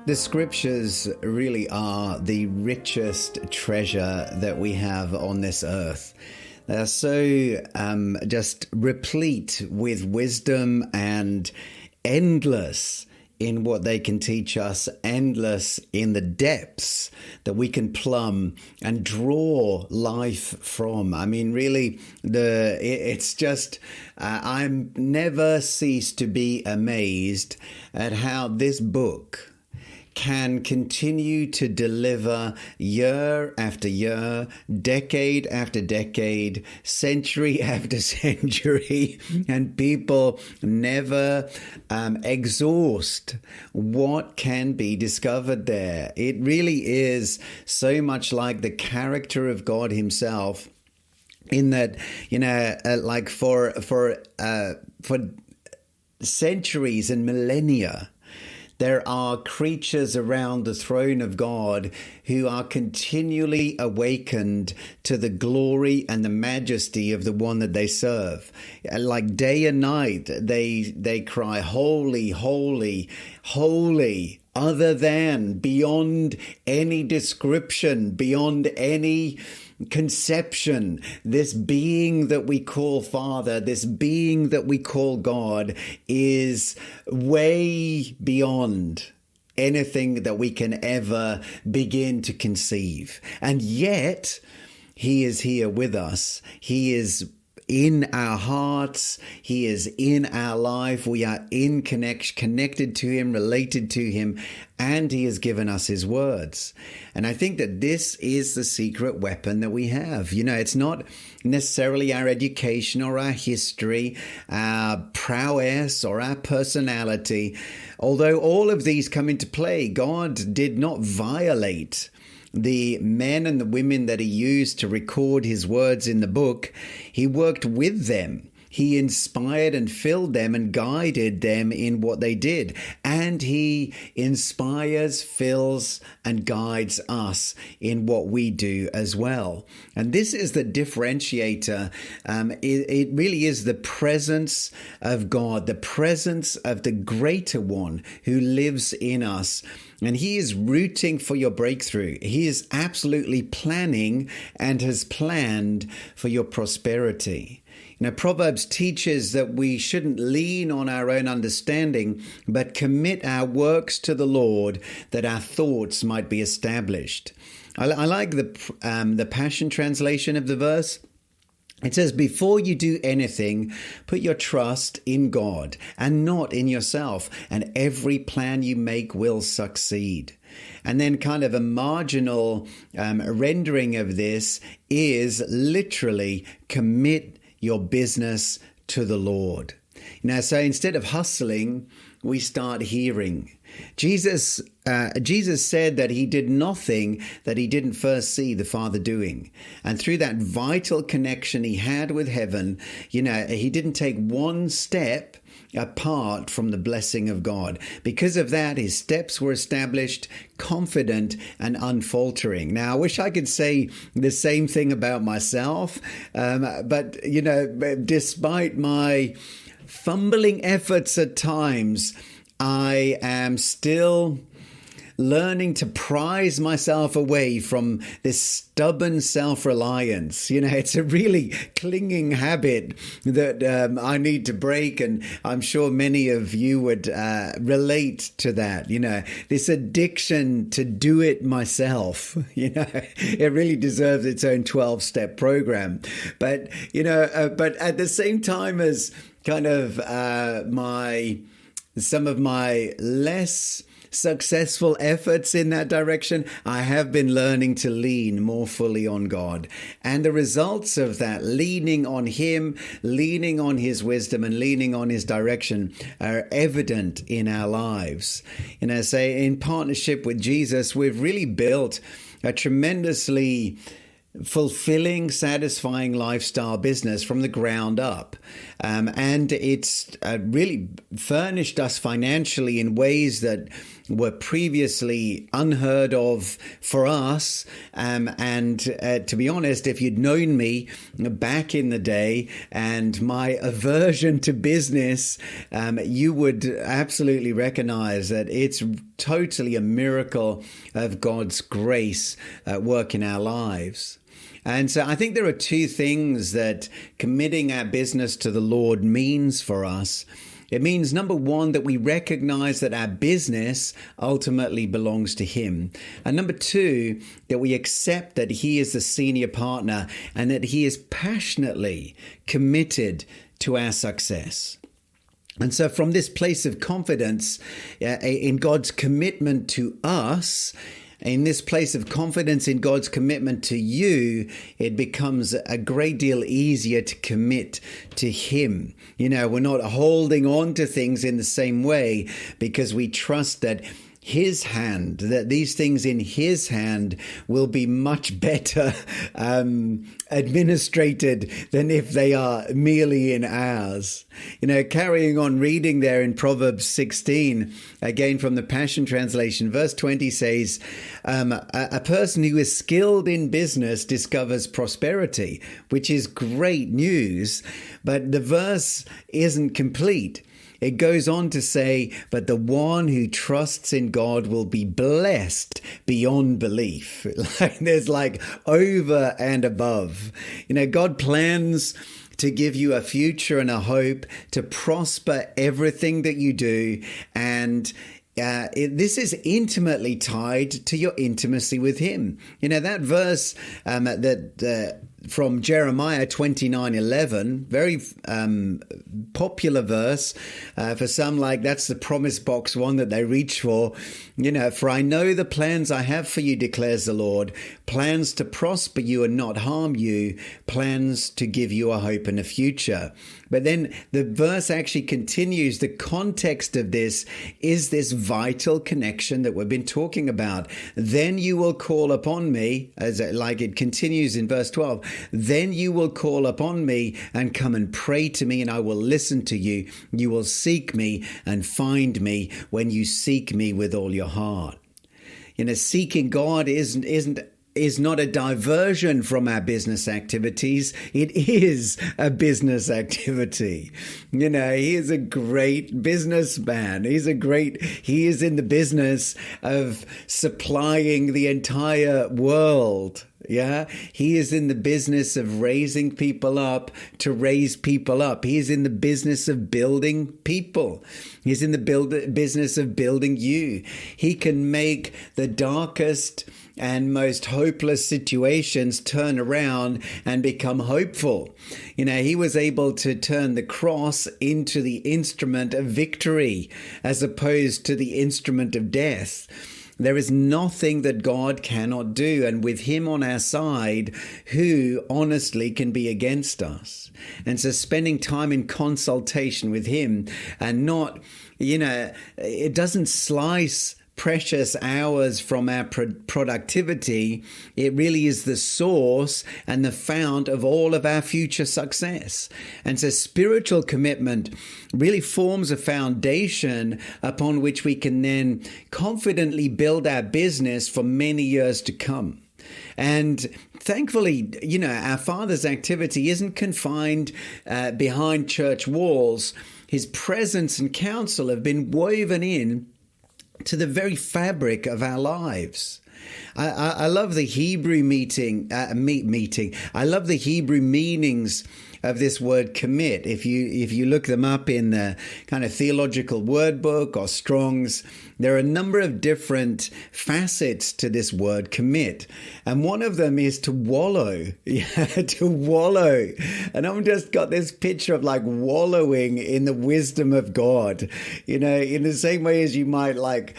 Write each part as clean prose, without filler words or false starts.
The scriptures really are the richest treasure that we have on this earth. They are so just replete with wisdom and endless in what they can teach us, endless in the depths that we can plumb and draw life from. I mean, really, it's just, I'm never cease to be amazed at how this book can continue to deliver year after year, decade after decade, century after century, and people never exhaust what can be discovered there. It really is so much like the character of God himself, in that, like for centuries and millennia, there are creatures around the throne of God who are continually awakened to the glory and the majesty of the one that they serve. Like day and night, they cry, holy, holy, holy, other than, beyond any description, beyond any conception. This being that we call Father, this being that we call God, is way beyond anything that we can ever begin to conceive. And yet, he is here with us. He is in our hearts. He is in our life. We are connected to him, related to him, and he has given us his words. And I think that this is the secret weapon that we have. It's not necessarily our education or our history, our prowess or our personality. Although all of these come into play, God did not violate the men and the women that he used to record his words in the book. He worked with them. He inspired and filled them and guided them in what they did. And he inspires, fills, and guides us in what we do as well. And this is the differentiator. It really is the presence of God, the presence of the greater one who lives in us. And he is rooting for your breakthrough. He is absolutely planning and has planned for your prosperity. Proverbs teaches that we shouldn't lean on our own understanding, but commit our works to the Lord, that our thoughts might be established. I like the Passion translation of the verse. It says, before you do anything, put your trust in God and not in yourself, and every plan you make will succeed. And then kind of a marginal rendering of this is literally commit your business to the Lord. So instead of hustling, we start hearing. Jesus said that he did nothing that he didn't first see the Father doing. And through that vital connection he had with heaven, he didn't take one step apart from the blessing of God. Because of that, his steps were established, confident and unfaltering. Now, I wish I could say the same thing about myself, but despite my fumbling efforts at times, I am still learning to prize myself away from this stubborn self-reliance. It's a really clinging habit that I need to break, and I'm sure many of you would relate to that. This addiction to do it myself. It really deserves its own 12-step program. But but at the same time as kind of some of my less successful efforts in that direction, I have been learning to lean more fully on God. And the results of that, leaning on him, leaning on his wisdom and leaning on his direction, are evident in our lives. Say in partnership with Jesus, we've really built a tremendously fulfilling, satisfying lifestyle business from the ground up. And it's really furnished us financially in ways that were previously unheard of for us. And to be honest, if you'd known me back in the day and my aversion to business, you would absolutely recognize that it's totally a miracle of God's grace at work in our lives. And so I think there are two things that committing our business to the Lord means for us. It means, number one, that we recognize that our business ultimately belongs to Him. And number two, that we accept that He is the senior partner and that He is passionately committed to our success. And so from this place of confidence in God's commitment to us, in this place of confidence in God's commitment to you, it becomes a great deal easier to commit to Him. You know, we're not holding on to things in the same way because we trust that His hand, that these things in His hand will be much better administrated than if they are merely in ours. You know, carrying on reading there in Proverbs 16, again from the Passion Translation, verse 20 says, a person who is skilled in business discovers prosperity, which is great news, but the verse isn't complete. It goes on to say, but the one who trusts in God will be blessed beyond belief. There's like over and above. You know, God plans to give you a future and a hope, to prosper everything that you do. And this is intimately tied to your intimacy with Him. You know, that verse from Jeremiah 29:11, very popular verse for some, like that's the promise box one that they reach for. You know, for I know the plans I have for you, declares the Lord, plans to prosper you and not harm you, plans to give you a hope and a future. But then the verse actually continues. The context of this is this vital connection that we've been talking about. Then you will call upon me, as like it continues in verse 12. Then you will call upon me and come and pray to me, and I will listen to you. You will seek me and find me when you seek me with all your heart. You know, seeking God is not a diversion from our business activities. It is a business activity. You know, He is a great businessman. He is in the business of supplying the entire world. Yeah, He is in the business of raising people up to raise people up. He is in the business of building people. He's in the business of building you. He can make the darkest and most hopeless situations turn around and become hopeful. You know, He was able to turn the cross into the instrument of victory as opposed to the instrument of death. There is nothing that God cannot do, and with Him on our side, who honestly can be against us? And so spending time in consultation with Him and not, you know, it doesn't slice precious hours from our productivity. It really is the source and the fount of all of our future success. And so spiritual commitment really forms a foundation upon which we can then confidently build our business for many years to come. And thankfully, you know, our Father's activity isn't confined behind church walls. His presence and counsel have been woven in to the very fabric of our lives. I love the Hebrew meaning. I love the Hebrew meanings of this word commit. If you look them up in the kind of theological word book or Strong's, there are a number of different facets to this word commit. And one of them is to wallow. Yeah, to wallow. And I've just got this picture of like wallowing in the wisdom of God. You know, in the same way as you might like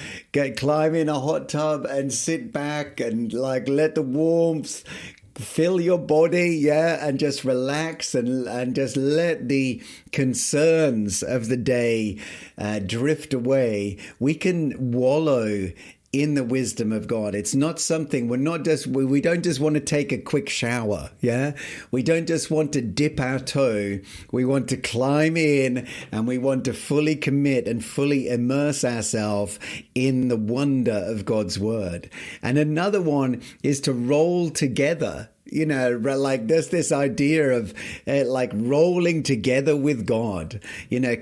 climb in a hot tub and sit back and like let the warmth fill your body, yeah, and just relax and just let the concerns of the day drift away. We can wallow in the wisdom of God. It's not something we don't just want to take a quick shower. Yeah. We don't just want to dip our toe. We want to climb in, and we want to fully commit and fully immerse ourselves in the wonder of God's word. And another one is to roll together. Like there's this idea of like rolling together with God,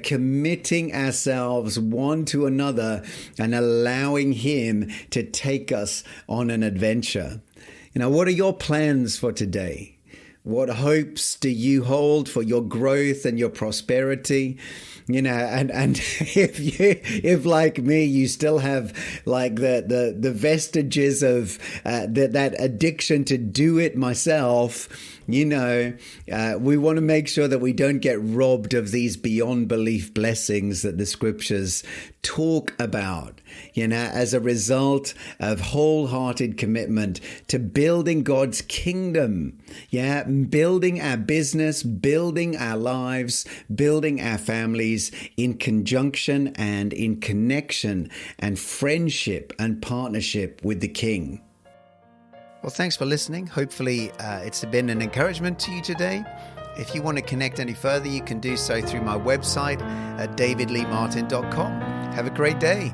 committing ourselves one to another and allowing Him to take us on an adventure. What are your plans for today? What hopes do you hold for your growth and your prosperity? And if like me, you still have like the vestiges of that addiction to do it myself, we want to make sure that we don't get robbed of these beyond belief blessings that the scriptures talk about, as a result of wholehearted commitment to building God's kingdom. Yeah. Building our business, building our lives, building our families in conjunction and in connection and friendship and partnership with the King. Well, thanks for listening. Hopefully it's been an encouragement to you today. If you want to connect any further, you can do so through my website at davidleemartin.com. Have a great day.